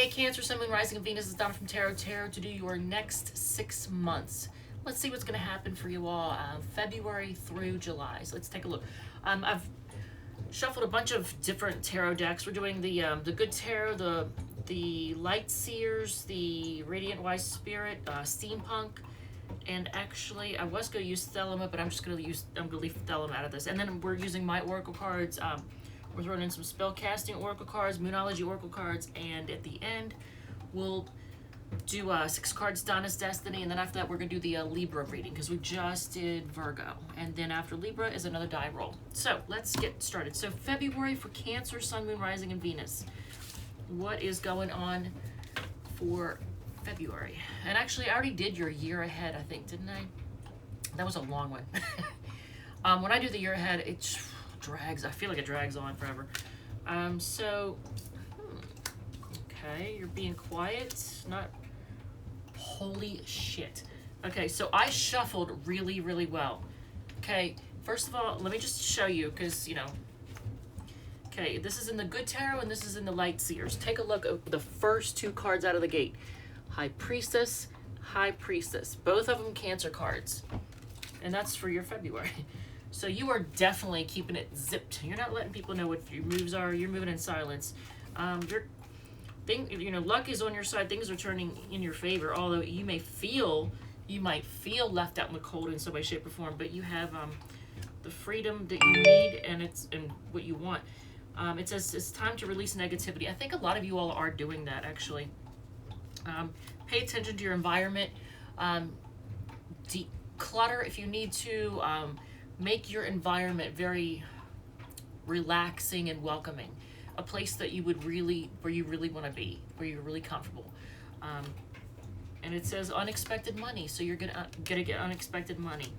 Hey, Cancer, Sun, Moon, Rising, and Venus is Donna from Tarot to do your next 6 months. Let's see what's going to happen for you all February through July. So let's take a look. I've shuffled a bunch of different tarot decks. We're doing the Good Tarot, the Light Seers, the Radiant Wise Spirit, Steampunk, and actually I was going to use Thelema, but I'm going to leave Thelema out of this. And then we're using my Oracle cards. We're throwing in some spellcasting Oracle cards, Moonology Oracle cards, and at the end, we'll do 6 cards, Donna's Destiny, and then after that, we're going to do the Libra reading, because we just did Virgo. And then after Libra is another die roll. So, let's get started. So, February for Cancer, Sun, Moon, Rising, and Venus. What is going on for February? And actually, I already did your year ahead, I think, didn't I? That was a long one. When I do the year ahead, it's drags. I feel like it drags on forever. Okay, you're being quiet. Not. Holy shit. Okay, so I shuffled really, really well. Okay, first of all, let me just show you, because, you know. Okay, this is in the Good Tarot and this is in the Light Seers. Take a look at the first 2 cards out of the gate. High Priestess, High Priestess. Both of them Cancer cards. And that's for your February. So you are definitely keeping it zipped. You're not letting people know what your moves are. You're moving in silence. Luck is on your side. Things are turning in your favor. Although you might feel left out in the cold in some way, shape, or form. But you have the freedom that you need, and what you want. It says it's time to release negativity. I think a lot of you all are doing that actually. Pay attention to your environment. Declutter if you need to. Make your environment very relaxing and welcoming, a place that you would where you really want to be, where you're really comfortable. And it says unexpected money, so you're gonna get unexpected money.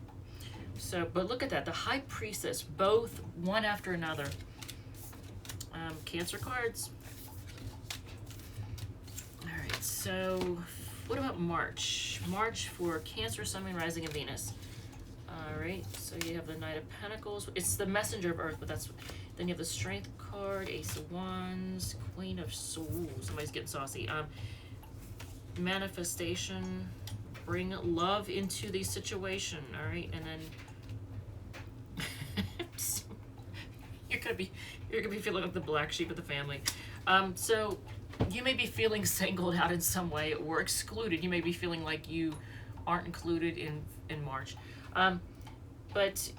So, but look at that, the High Priestess, both one after another. Cancer cards. All right, so what about March? March for Cancer, Sun, Moon, Rising, and Venus. All right, so you have the Knight of Pentacles. It's the Messenger of Earth, but then you have the Strength card, Ace of Wands, Queen of Swords. Somebody's getting saucy. Manifestation, bring love into the situation. All right, and then you're gonna be feeling like the black sheep of the family. So you may be feeling singled out in some way or excluded. You may be feeling like you aren't included in March. But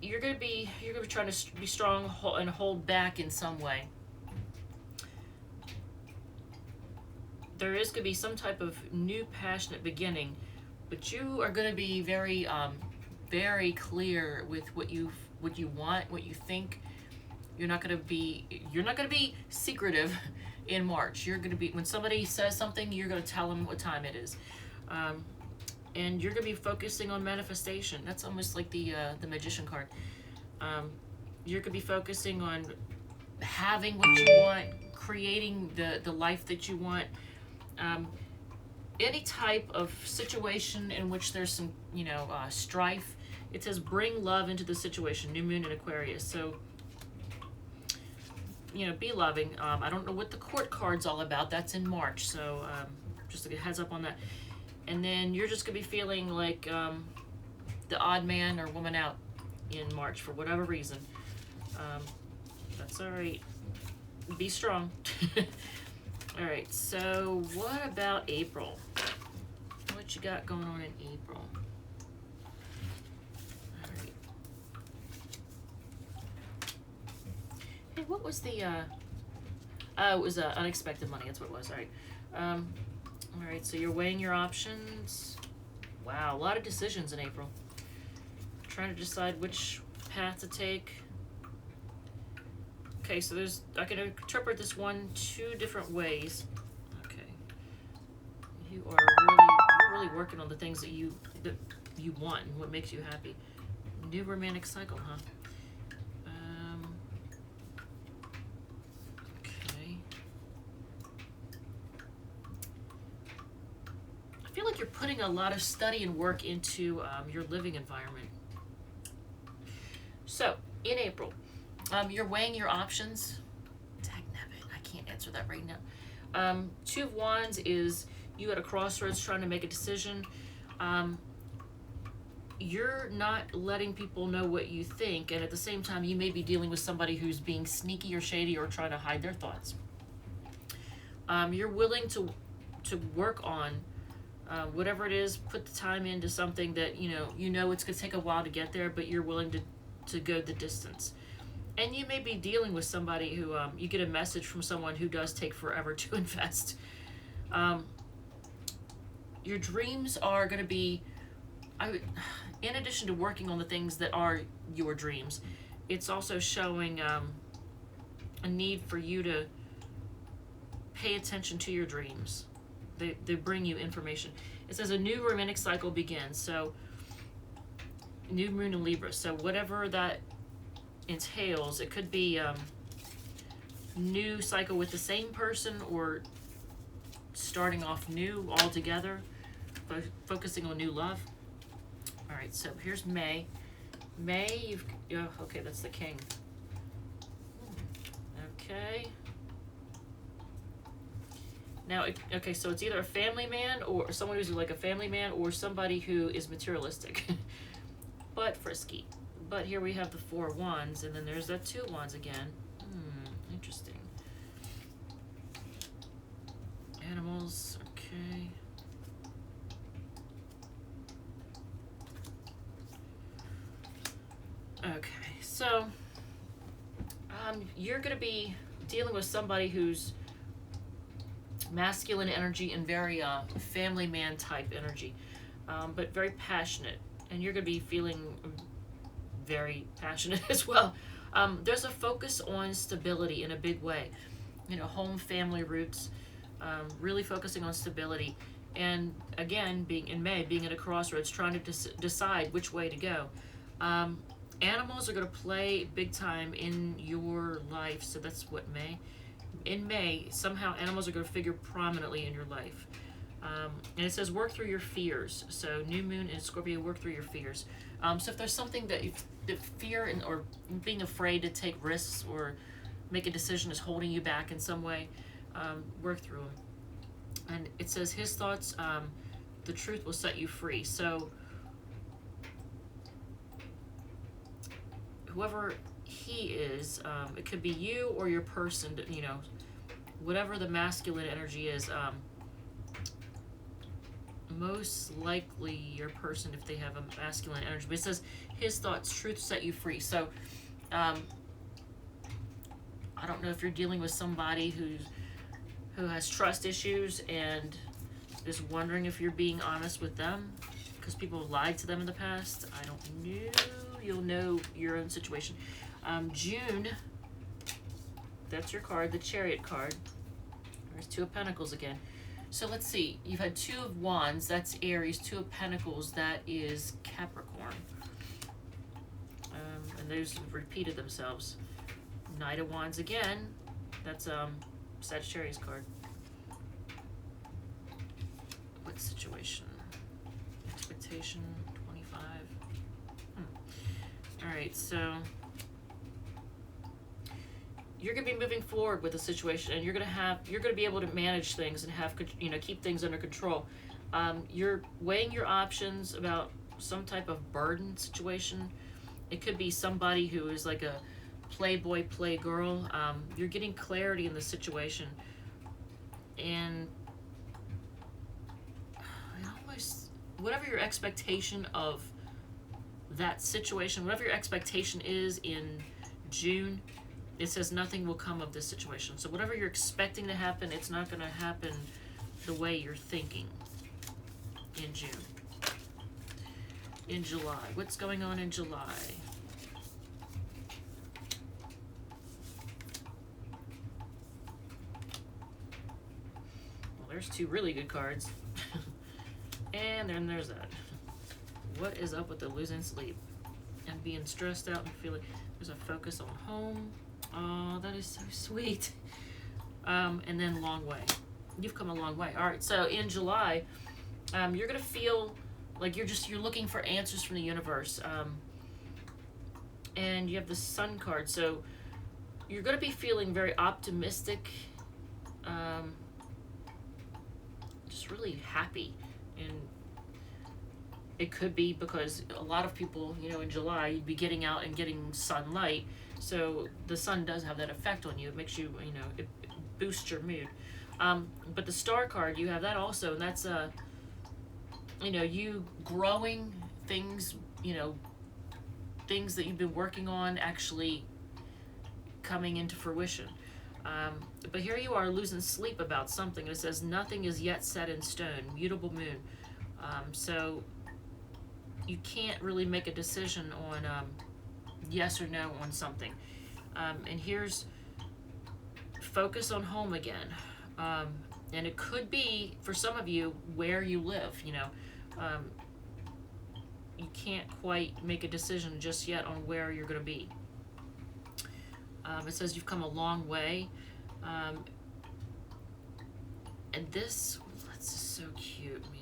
you're gonna be trying to be strong and hold back in some way. There is gonna be some type of new passionate beginning, but you are gonna be very, very clear with what you want, what you think. You're not gonna be secretive in March. You're gonna be, when somebody says something, you're gonna tell them what time it is. And you're going to be focusing on manifestation. That's almost like the Magician card. You're going to be focusing on having what you want, creating the life that you want. Any type of situation in which there's some, strife, it says bring love into the situation. New Moon in Aquarius. So, be loving. I don't know what the Court card's all about. That's in March. So, just a heads up on that. And then you're just going to be feeling like the odd man or woman out in March for whatever reason. That's all right. Be strong. All right, so what about April? What you got going on in April? All right. Hey, what was the... it was unexpected money. That's what it was. All right. All right, so you're weighing your options. Wow, a lot of decisions in April. Trying to decide which path to take. Okay, so I can interpret this 2 different ways. Okay. You're really working on the things that you want and what makes you happy. New romantic cycle, huh? I feel like you're putting a lot of study and work into your living environment. So, in April, you're weighing your options. Dagnabbit, I can't answer that right now. Two of Wands is you at a crossroads trying to make a decision. You're not letting people know what you think, and at the same time you may be dealing with somebody who's being sneaky or shady or trying to hide their thoughts. You're willing to work on whatever it is, put the time into something that you know it's going to take a while to get there, but you're willing to go the distance. And you may be dealing with somebody who you get a message from someone who does take forever to invest. Your dreams are going to be, in addition to working on the things that are your dreams, it's also showing a need for you to pay attention to your dreams. They bring you information. It says a new romantic cycle begins. So new moon in Libra. So whatever that entails, it could be new cycle with the same person, or starting off new altogether, focusing on new love. All right, so here's May. May, okay, that's the king. Okay. Now, okay, so it's either a family man or someone who's like a family man, or somebody who is materialistic, but frisky. But here we have the 4 of Wands, and then there's that 2 of Wands again. Interesting. Animals, okay. Okay, so you're going to be dealing with somebody who's masculine energy and very family man type energy, but very passionate, and you're going to be feeling very passionate as well. There's a focus on stability in a big way, home, family roots, really focusing on stability. And again, being in May, being at a crossroads, trying to decide which way to go. Animals are going to play big time in your life, so that's what May. In May, somehow animals are going to figure prominently in your life. And it says work through your fears. So new moon in Scorpio, work through your fears. So if there's something that fear or being afraid to take risks or make a decision is holding you back in some way, work through them. And it says his thoughts, the truth will set you free. So whoever he is, it could be you or your person, whatever the masculine energy is, most likely your person if they have a masculine energy. But it says his thoughts, truth set you free. So I don't know if you're dealing with somebody who has trust issues and is wondering if you're being honest with them because people have lied to them in the past. I don't know. You'll know your own situation. June, that's your card, the Chariot card. There's 2 of Pentacles again. So let's see. You've had 2 of Wands, that's Aries. 2 of Pentacles, that is Capricorn. And those have repeated themselves. Knight of Wands again, that's Sagittarius card. What situation? Expectation, 25. Alright, so you're going to be moving forward with the situation, and you're going to be able to manage things and have, keep things under control. You're weighing your options about some type of burden situation. It could be somebody who is like a playboy, playgirl. You're getting clarity in the situation, and almost whatever your expectation of that situation, whatever your expectation is in June, it says nothing will come of this situation. So whatever you're expecting to happen, it's not going to happen the way you're thinking in June. In July, what's going on in July? Well, there's 2 really good cards. And then there's that. What is up with the losing sleep and being stressed out and feeling there's a focus on home. Oh, that is so sweet. And then long way. You've come a long way. All right, so in July, you're gonna feel like you're looking for answers from the universe. And you have the Sun card, so you're gonna be feeling very optimistic just really happy. And it could be because a lot of people, you know, in July, you'd be getting out and getting sunlight. So the sun does have that effect on you. It makes you, you know, it boosts your mood. But the star card, you have that also, and that's, you know, you growing things, you know, things that you've been working on actually coming into fruition. But here you are losing sleep about something. It says nothing is yet set in stone, mutable moon. So you can't really make a decision on yes or no on something. And here's focus on home again. And it could be, for some of you, where you live, you know. You can't quite make a decision just yet on where you're going to be. It says you've come a long way. And this is so cute, man.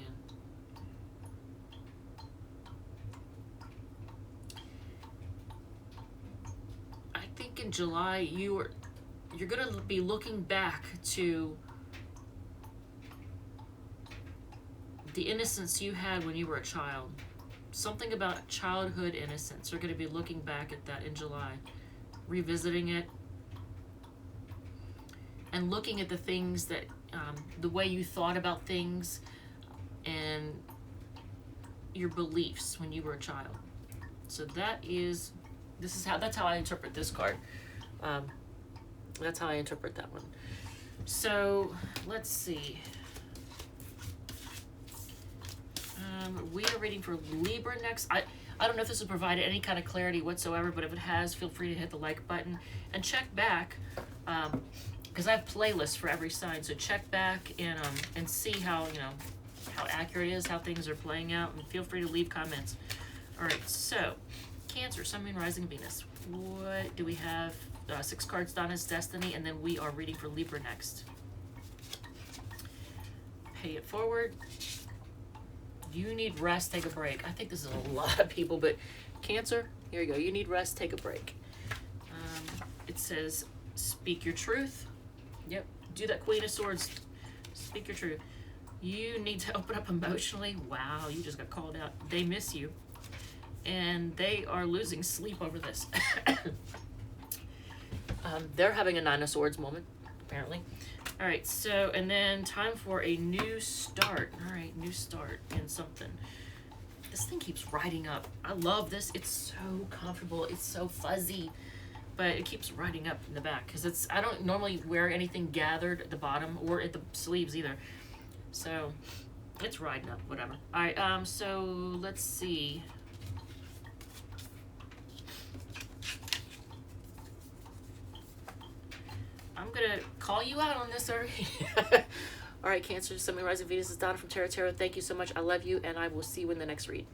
I think in July you're going to be looking back to the innocence you had when you were a child. Something about childhood innocence. You're going to be looking back at that in July, revisiting it, and looking at the things that, the way you thought about things, and your beliefs when you were a child. So that's how I interpret this card. That's how I interpret that one. So let's see. We are reading for Libra next. I don't know if this has provided any kind of clarity whatsoever, but if it has, feel free to hit the like button and check back, because I have playlists for every sign. So check back and see how, you know, how accurate it is, how things are playing out, and feel free to leave comments. All right, so Cancer, Sun, Moon, Rising, Venus. What do we have? 6 cards, Donna's Destiny, and then we are reading for Libra next. Pay it forward. You need rest, take a break. I think this is a lot of people, but Cancer, here you go. You need rest, take a break. It says, speak your truth. Yep, do that Queen of Swords. Speak your truth. You need to open up emotionally. Wow, you just got called out. They miss you. And they are losing sleep over this. They're having a 9 of Swords moment, apparently. All right, so, and then time for a new start. All right, new start in something. This thing keeps riding up. I love this. It's so comfortable. It's so fuzzy, but it keeps riding up in the back because I don't normally wear anything gathered at the bottom or at the sleeves either. So it's riding up, whatever. All right, so let's see. I'm going to call you out on this already. All right, Cancer, Sun, Moon, Rising, Venus is Donna from Tarot. Thank you so much. I love you, and I will see you in the next read.